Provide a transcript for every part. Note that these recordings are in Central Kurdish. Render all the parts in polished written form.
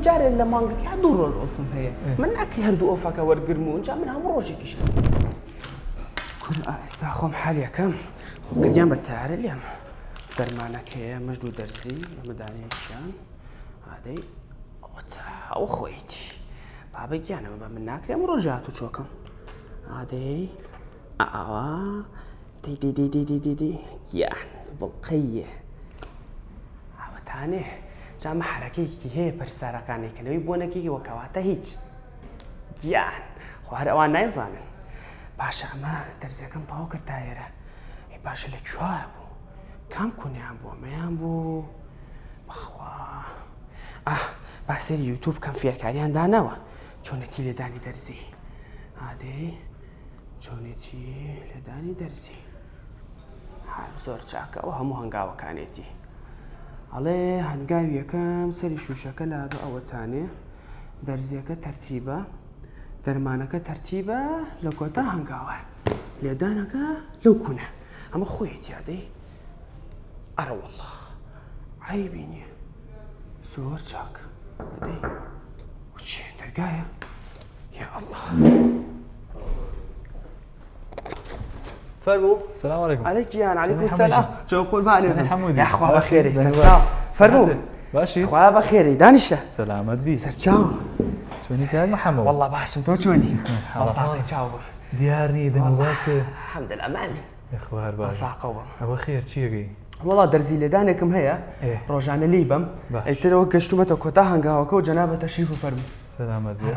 جاري لە مانگەکە دوو ڕۆژ ئۆفم هەیە من ناکری هەردوو ئۆفەکە وەرگرم و اینجا من هەموو ڕۆژێکیشە ئێستا خۆم حال یەکەم خۆگریان بە تارە لێم دەرمانەکەیە مژد و دەرزی لەمەدانەیەکیان ئادەی ئەو خۆیتی بابە گیانەوە بە من ناکرێم ڕۆژ هاتوو چۆکەم ئادەی ئاوا دەی گیان بڵقەیە ئاوەتانێ جامە حرەکەیەکی هەیە پەرسارەکانێکەوەی بۆ نەکەی وەکەواتە هیچ گیان خوارە ئەوان نایزانن باشە ئەمە دەرزەکەم تەواو کرد تا ئێرە باشە لە کوێوایە بوو کام کونیان بوو ئەمەیان بوو بەخوا با سەری یوتیوب کەم فێرکاریان دانەوە چۆنەتی لێدانی دەرزی ئادەی چۆنێتی لێدانی دەرزی زۆر چاکەوە هەموو هەنگاوەکانێتی ئەڵێ هەنگاوی یەکەم سەری شوشەکە لا بە ئەوەتانێ دەرزیەکە تەرتیبە دەرمانەکە تەرتیبە لە کۆتا هەنگاوە لێدانەکە لەو کوونە ئەمە خۆیەتی یادەی ئەرە وەڵڵا عیبی نییە زۆر چاک ئەدەی چێ دەرگایە یا ئەڵڵا فەرموو السلام عليكم. عليكيان عليكم السلام شو قرباني حمودي يا اخويا بخير سرچاو فرمو باشي اخويا بخير دانشه سلامت بي سرچاو شوني كان محمد والله باش انتو شوني صافي تشاو ديارني دمواسه الحمد لله مالي يا اخويا باش صاقوا ابو خير چيغي والله درزي لدانكم هي روجانا ليبم ايترو كشتمته كوتا هنگاوكو جنابه تشريف فرمو سلامت بي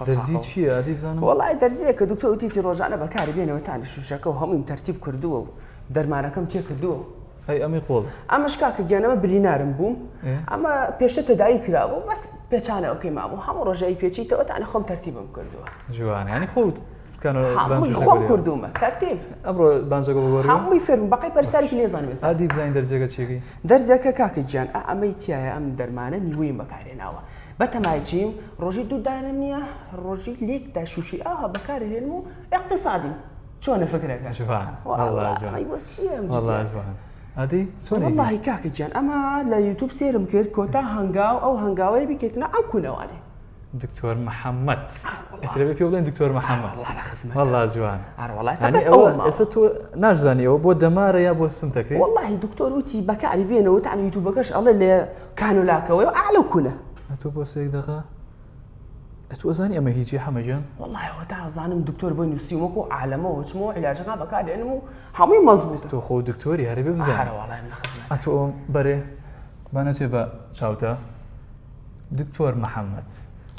درزي چي ادي بزانم والله درزيك دكتور تيتي روجانا بكاري بينه وتاني شوشكو هم ترتيب كردو درمانكم تي كردو اي امي قول اما شكاك جانا برينارم بوم اما بيشت تداعي كراو بس بيچانه اوكي مامو هم روجاي بيچي تو تاني خم ترتيبم كردو جوان يعني خود كانوا بانزو خم كردومه ترتيب امرو بانزو بوري هم يفرم باقي برسالي في نظام بس ادي بزين درجه چيغي درجه كاك جان اميتيا ام درمانه نيوي مكاريناوا بتماجيم روجي دو داننيا روجي ليك دا شوشي بكاري هلمو اقتصادي شلون فكرك جوان والله جوان والله جوان هادي شلون والله كاك جان اما لا يوتيوب سيرم كير كوتا هانغاو او هانغاوي بكيتنا او كنواني دكتور محمد اتربي في ولين دكتور محمد والله لا خزمه والله جوان والله يعني بس اول ما اسطو ناجزاني او بو دمار يا بو سمتك والله دكتور وتي بكاري بينه وتعني يوتيوبكش الله اللي كانوا لاكوا اعلى كله اتو بوسيك دقه اتوزاني اما هيجي حمجان والله هو تاع زانم دكتور بين يسيمكو عالمه وشمو علاجنا بكاري انه حمي مزبوط تو خو دكتوري هربي بزاف والله من خزمه اتو بري بانتي با شاوتا دكتور محمد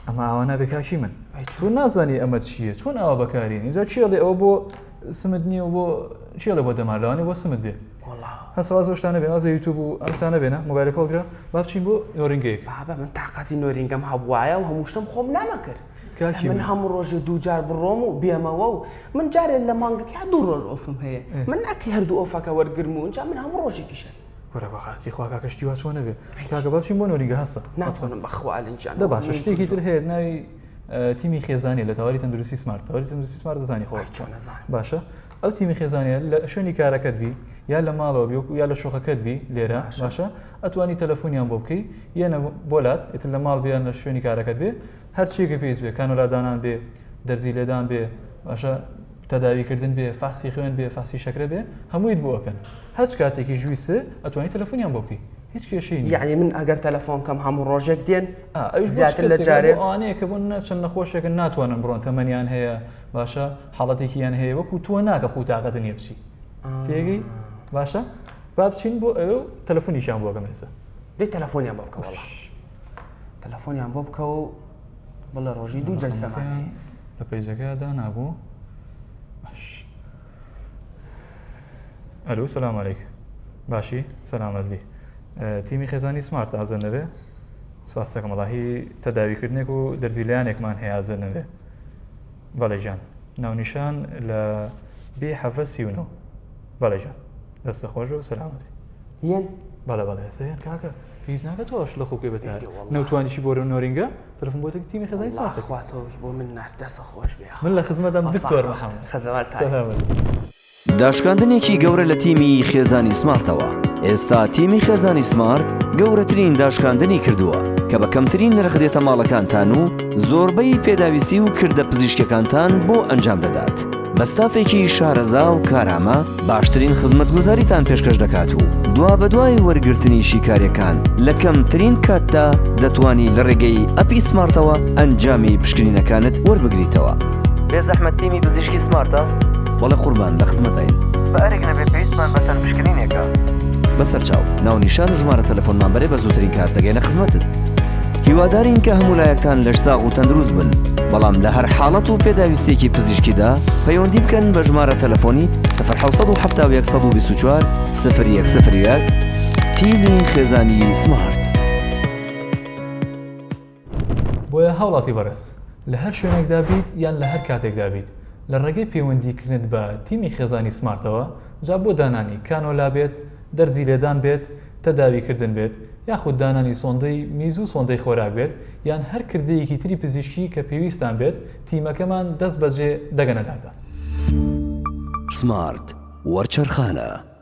اما انا بكاشي من تو نازاني اما تشيه شلون او بكاريني اذا تشيلي او بو سمدني او بو تشيلي بو دمالاني بو سمدني والله هسه وازوشتانه بين از يوتيوب واشتانه بين موبايلك وكرا بابشين بو نورينجيك بابا من طاقتي نورينجم هبوايا وهموشتم خوم نامكر كاشي من هم روج دو جار بالرومو بيماو من جار الا مانغك دو روج اوفم هي من اكل هردو اوفاكا ورغرمو انجا من هم روجي كيشن ورا بخاتي خواكا كشتيوا شلون نبي كاكا بابشين بو نورينج هسه ناصن بخوال انجا ده باش اشتيكي تر هي ناوي تيمي خيزاني لتواري تندرسي سمارت تواري تندرسي سمارت زاني خو شلون زاني باشا او تيمي خيزاني شوني كاركت بي يا لمالو بيو يا لشوخكت بي ليرا باشا اتواني تليفونيان بوبكي يانا بولات اتل مال بيان شوني كاركت بي هر شيء كبيس بي كانوا لادانان بي درزي لدان بي باشا تداوي كردن بي فحصي خوين بي فحصي شكر بي همويد بوكن هاش كاتيكي جويسه اتواني تليفونيان بوبكي هیچ شيء يعني من اگر تلفون كم هم روجك دين زياده الجاري اني كبن شن خوشك ناتوانن برون ثمانيان هي باشا حالتي كيان هي وكو تو ناك خو طاقه نيبسي تيجي باشا بابشين بو او تليفوني شان بو كمسه دي تليفوني ام بوبكا والله تليفوني ام بوبكا والله روجي دو جلسه معي لبيجك هذا نابو باش الو السلام عليكم باشي سلام عليكم تیمی خێزانی سمارت ئازەنەوێ سپاس دەکەم وەڵاهی تەداویکردنێک و دەرزیلایەنێکمان هەیە ئازەنەوێ بەڵێ گیان ناونیشان لە B739 بەڵێ گیان دەستە خۆش و سەلامەتی یەن بەڵێ بەڵێ سەیان کاکە پێویست ناکە تۆش لە خۆکێ بەتار نەوتوانیشی بۆ نۆرینگە تەلەفۆن بۆتە تیمی خێزانی سمارت خواتەوە بۆ من ناردەسە خۆش بێ من لە خزمەتم دکتۆر محەممەد خەزەوات سەلامەتی داشکاندنێکی گەورە لە تیمی خێزانی سمارتەوە ئێستا تیمی خێزانی سمارت گەورەترین داشکاندنی کردووە کە بە کەمترین نرخ دێتە ماڵەکانتان و زۆربەی پێداویستی و کردە پزیشکەکانتان بۆ ئەنجام دەدات. بە ستافێکی شارەزا و کارامە باشترین خزمەتگوزاریتان پێشکەش دەکات و دوا بە دوای وەرگرتنی شیکاریەکان لە کەمترین کاتدا دەتوانی لە ڕێگەی ئەپی سمارتەوە ئەنجامی پشکنینەکانت وەربگریتەوە. بێ زەحمەت تیمی پزیشکی سمارتە؟ وەڵێ قوربان لە خزمەتین. بە ئەرێک نەبێ پێویستمان بەسەر پشکنینێکە. بەسەر چاو ناونیشان و ژمارە تەلەفۆنمان بەرێ بە زووترین کات دەگەینە خزمەتت. هیوادارین کە هەموو لایەکتان لەش ساغ و تەندروست بن، بەڵام لە هەر حاڵەت و پێداویستێکی پزیشکیدا پەیوەندی بکەن بە ژمارە تەلەفۆنی 1970 0101 تیمی خێزانی سمارت. بۆیە هاوڵاتی بەرز لە هەر شوێنێکدا بیت یان لە هەر کاتێکدا بیت لە ڕێگەی پەیوەندیکردن بە تیمی خێزانی سمارتەوە جا بۆ دانانی کانۆلا بێت، دەرزی لێدان بێت، تەداویکردن بێت، یاخود دانانی سۆندەی میز و سۆندەی خۆراک بێت یان هەر کردەیەکی تری پزیشکی کە پێویستان بێت تیمەکەمان دەست بەجێ دەگەنەداتە. سمارت وەرچەرخانە.